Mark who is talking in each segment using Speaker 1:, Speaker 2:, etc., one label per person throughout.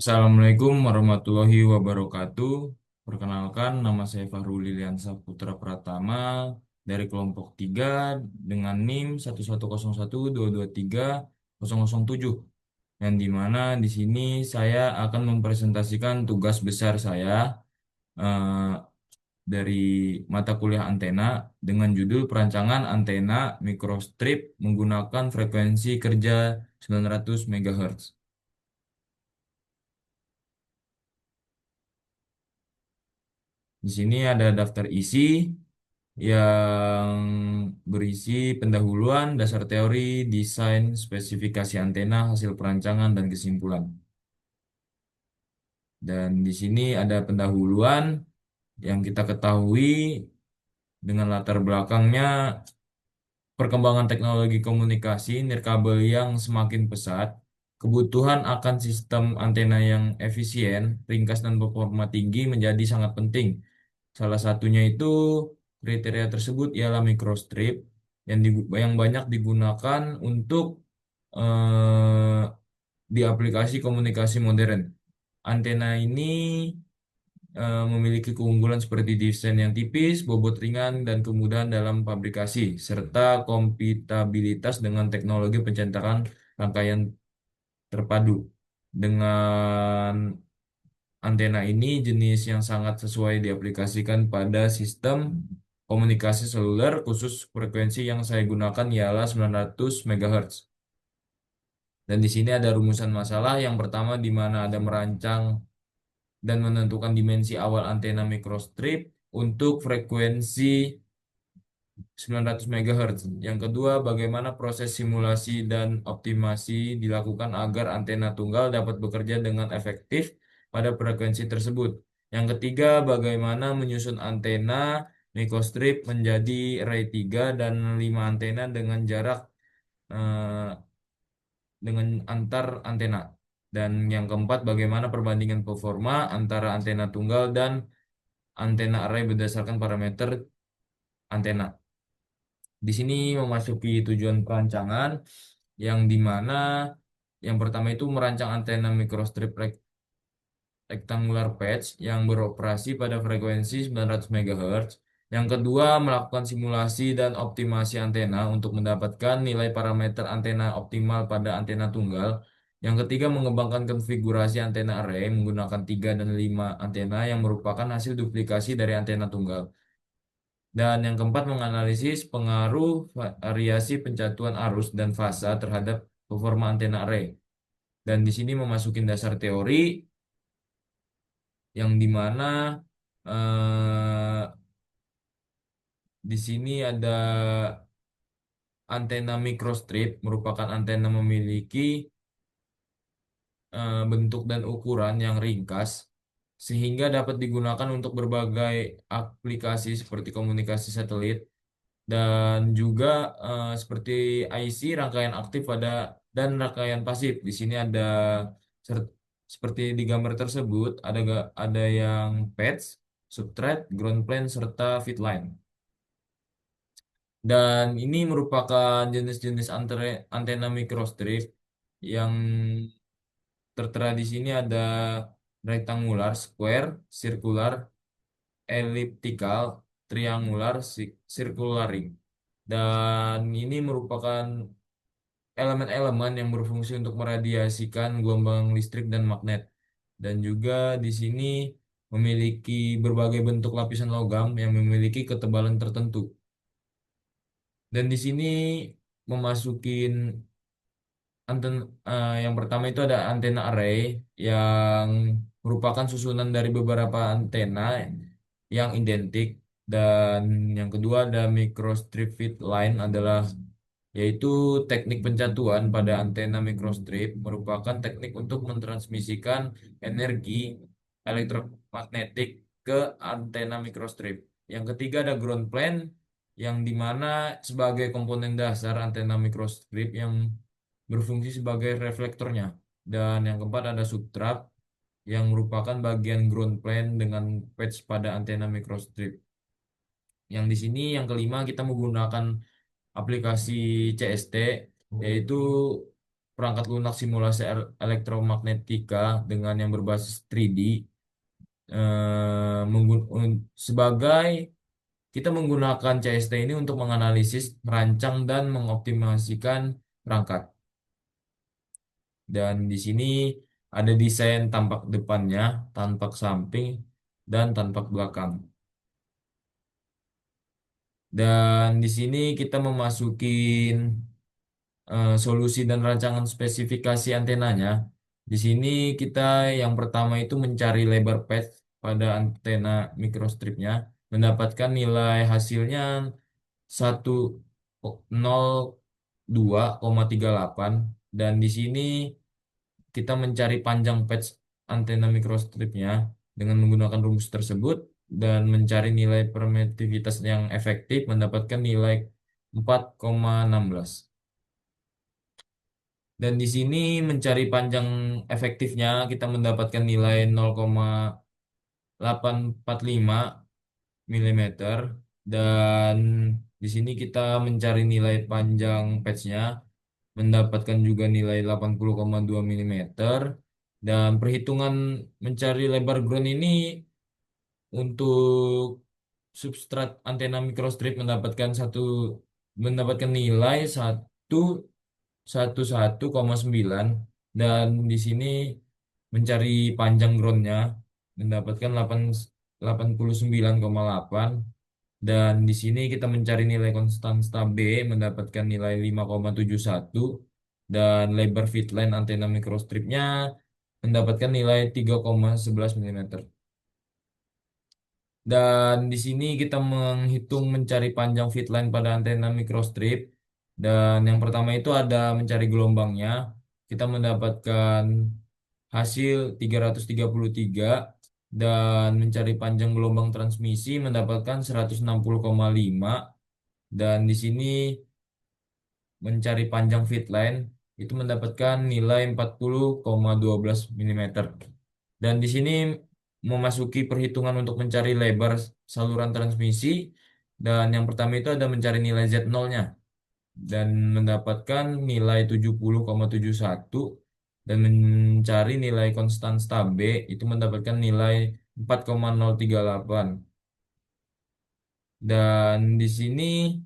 Speaker 1: Assalamualaikum warahmatullahi wabarakatuh. Perkenalkan, nama saya Fahrul Liliansyah Putra Pratama dari kelompok 3 dengan NIM 1101223007. Yang dimana di sini saya akan mempresentasikan tugas besar saya eh, dari mata kuliah antena dengan judul Perancangan Antena Microstrip menggunakan frekuensi kerja 900 MHz. Di sini ada daftar isi yang berisi pendahuluan, dasar teori, desain, spesifikasi antena, hasil perancangan, dan kesimpulan. Dan di sini ada pendahuluan yang kita ketahui dengan latar belakangnya perkembangan teknologi komunikasi nirkabel yang semakin pesat, kebutuhan akan sistem antena yang efisien, ringkas, dan performa tinggi menjadi sangat penting. Salah satunya itu kriteria tersebut ialah microstrip yang banyak digunakan untuk eh, di aplikasi komunikasi modern. Antena ini memiliki keunggulan seperti desain yang tipis, bobot ringan, dan kemudahan dalam fabrikasi, serta kompatibilitas dengan teknologi pencetakan rangkaian terpadu. Dengan antena ini jenis yang sangat sesuai diaplikasikan pada sistem komunikasi seluler, khusus frekuensi yang saya gunakan ialah 900 MHz. Dan di sini ada rumusan masalah. Yang pertama di mana ada merancang dan menentukan dimensi awal antena microstrip untuk frekuensi 900 MHz. Yang kedua, bagaimana proses simulasi dan optimasi dilakukan agar antena tunggal dapat bekerja dengan efektif pada frekuensi tersebut. Yang ketiga, bagaimana menyusun antena microstrip menjadi array 3 dan 5 antena dengan jarak eh, dengan antar antena. Dan yang keempat, bagaimana perbandingan performa antara antena tunggal dan antena array berdasarkan parameter antena. Di sini memasuki tujuan perancangan yang dimana yang pertama itu merancang antena microstrip rectangular patch yang beroperasi pada frekuensi 900 MHz. Yang kedua, melakukan simulasi dan optimasi antena untuk mendapatkan nilai parameter antena optimal pada antena tunggal. Yang ketiga, mengembangkan konfigurasi antena array menggunakan 3 dan 5 antena yang merupakan hasil duplikasi dari antena tunggal. Dan yang keempat, menganalisis pengaruh variasi pencatuan arus dan fasa terhadap performa antena array. Dan di sini memasukin dasar teori yang dimana di sini ada antena microstrip merupakan antena memiliki bentuk dan ukuran yang ringkas sehingga dapat digunakan untuk berbagai aplikasi seperti komunikasi satelit dan juga seperti IC rangkaian aktif dan rangkaian pasif. Di sini ada seperti di gambar tersebut ada yang patch, substrate, ground plane serta feed line. Dan ini merupakan jenis-jenis antena microstrip yang tertera di sini ada rectangular, square, circular, elliptical, triangular, circular ring. Dan ini merupakan elemen-elemen yang berfungsi untuk meradiasikan gelombang listrik dan magnet. Dan juga di sini memiliki berbagai bentuk lapisan logam yang memiliki ketebalan tertentu. Dan di sini memasukin yang pertama itu ada antena array yang merupakan susunan dari beberapa antena yang identik, dan yang kedua ada microstrip feed line adalah yaitu teknik pencatuan pada antena microstrip merupakan teknik untuk mentransmisikan energi elektromagnetik ke antena microstrip. Yang ketiga ada ground plane yang dimana sebagai komponen dasar antena microstrip yang berfungsi sebagai reflektornya. Dan yang keempat ada substrate yang merupakan bagian ground plane dengan patch pada antena microstrip. Yang di sini yang kelima kita menggunakan aplikasi CST yaitu perangkat lunak simulasi elektromagnetika dengan yang berbasis 3D sebagai kita menggunakan CST ini untuk menganalisis, merancang, dan mengoptimasikan perangkat. Dan di sini ada desain tampak depannya, tampak samping, dan tampak belakang. Dan di sini kita memasukin solusi dan rancangan spesifikasi antenanya. Di sini kita yang pertama itu mencari lebar patch pada antena microstripnya, mendapatkan nilai hasilnya 102,38 dan di sini kita mencari panjang patch antena microstripnya dengan menggunakan rumus tersebut dan mencari nilai permitivitas yang efektif mendapatkan nilai 4,16. Dan di sini mencari panjang efektifnya kita mendapatkan nilai 0,845 milimeter dan di sini kita mencari nilai panjang patchnya mendapatkan juga nilai 80,2 milimeter dan perhitungan mencari lebar ground ini untuk substrat antena microstrip mendapatkan nilai 111,9 dan di sini mencari panjang groundnya mendapatkan 89,8 dan di sini kita mencari nilai konstanta B mendapatkan nilai 5,71 dan lebar feed line antena microstripnya mendapatkan nilai 3,11 milimeter. Dan di sini kita menghitung mencari panjang feed line pada antena microstrip. Dan yang pertama itu ada mencari gelombangnya. Kita mendapatkan hasil 333 dan mencari panjang gelombang transmisi mendapatkan 160,5 dan di sini mencari panjang feed line itu mendapatkan nilai 40,12 milimeter. Dan di sini memasuki perhitungan untuk mencari lebar saluran transmisi dan yang pertama itu ada mencari nilai Z0-nya dan mendapatkan nilai 70,71 dan mencari nilai konstanta B itu mendapatkan nilai 4,038 dan di sini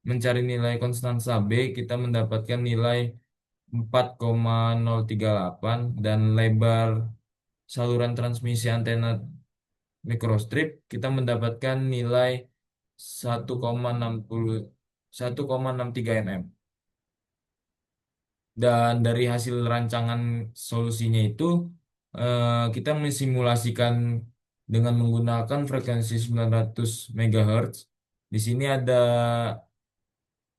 Speaker 1: mencari nilai konstanta B kita mendapatkan nilai 4,038 dan lebar saluran transmisi antena microstrip kita mendapatkan nilai 1,60 1,63 mm. Dan dari hasil rancangan solusinya itu kita mensimulasikan dengan menggunakan frekuensi 900 MHz. Di sini ada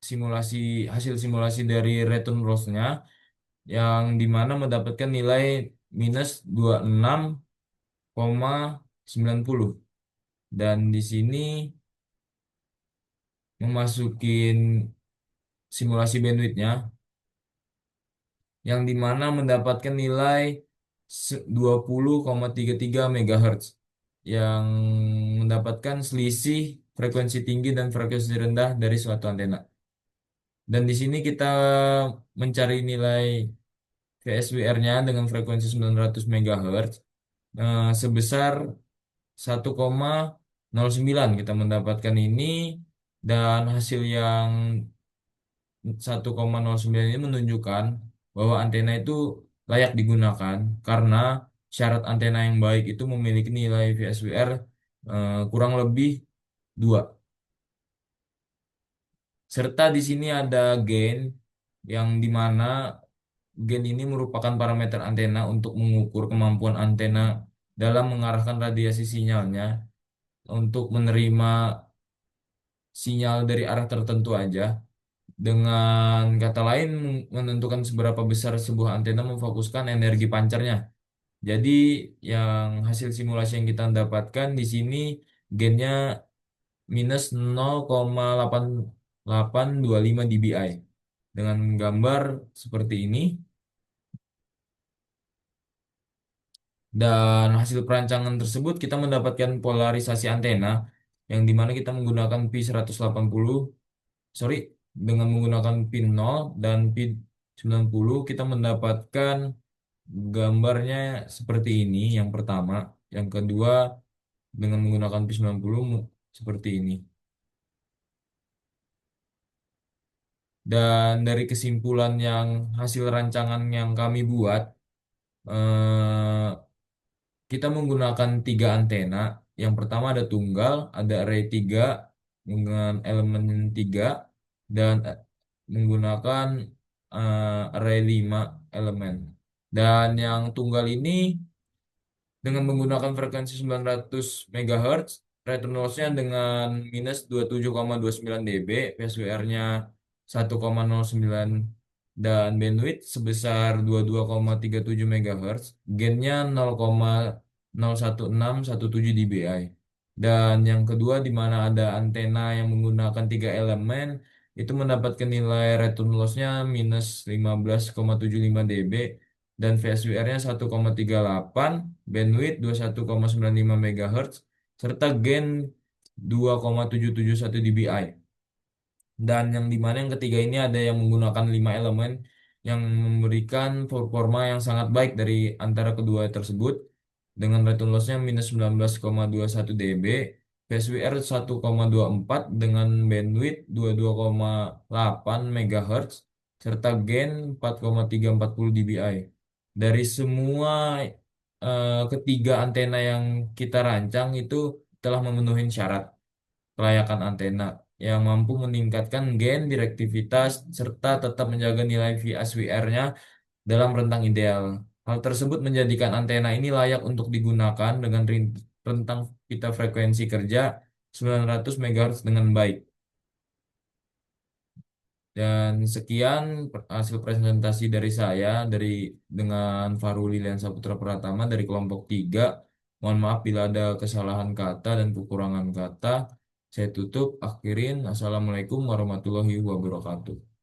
Speaker 1: simulasi hasil simulasi dari return loss-nya yang dimana mendapatkan nilai minus 26,90 dan di sini memasukin simulasi bandwidth-nya yang dimana mendapatkan nilai 20,33 MHz yang mendapatkan selisih frekuensi tinggi dan frekuensi rendah dari suatu antena. Dan di sini kita mencari nilai VSWR-nya dengan frekuensi 900 MHz sebesar 1,09 kita mendapatkan ini dan hasil yang 1,09 ini menunjukkan bahwa antena itu layak digunakan karena syarat antena yang baik itu memiliki nilai VSWR kurang lebih 2. Serta di sini ada gain yang dimana gain ini merupakan parameter antena untuk mengukur kemampuan antena dalam mengarahkan radiasi sinyalnya untuk menerima sinyal dari arah tertentu aja. Dengan kata lain, menentukan seberapa besar sebuah antena memfokuskan energi pancarnya. Jadi, yang hasil simulasi yang kita dapatkan di sini gainnya minus 0,8825 dBi. Dengan gambar seperti ini, dan hasil perancangan tersebut kita mendapatkan polarisasi antena yang dimana kita menggunakan P180, sorry, dengan menggunakan pin 0 dan pin 90 kita mendapatkan gambarnya seperti ini yang pertama. Yang kedua dengan menggunakan P90 seperti ini. Dan dari kesimpulan yang hasil rancangan yang kami buat, eh, kita menggunakan tiga antena. Yang pertama ada tunggal, ada array 3 dengan elemen 3 dan menggunakan array 5 elemen. Dan yang tunggal ini dengan menggunakan frekuensi 900 MHz, return loss-nya dengan minus 27,29 dB, PSWR-nya 1,09 dan bandwidth sebesar 22,37 MHz, gain-nya 0,01617 dBi. Dan yang kedua di mana ada antena yang menggunakan tiga elemen itu mendapatkan nilai return loss-nya minus 15,75 dB dan VSWR-nya 1,38, bandwidth 21,95 MHz, serta gain 2,771 dBi. Dan yang dimana yang ketiga ini ada yang menggunakan 5 elemen yang memberikan performa yang sangat baik dari antara kedua tersebut dengan return loss-nya minus 19,21 dB, PSWR 1,24 dengan bandwidth 22,8 MHz, serta gain 4,340 dBi. Dari semua ketiga antena yang kita rancang itu telah memenuhi syarat kelayakan antena yang mampu meningkatkan gain, direktivitas, serta tetap menjaga nilai VSWR-nya dalam rentang ideal. Hal tersebut menjadikan antena ini layak untuk digunakan dengan rentang pita frekuensi kerja 900 MHz dengan baik. Dan sekian hasil presentasi dari saya dengan Fahrul Lilian Saputra Pratama dari kelompok 3. Mohon maaf bila ada kesalahan kata dan kekurangan kata. Saya tutup, akhirin. Assalamualaikum warahmatullahi wabarakatuh.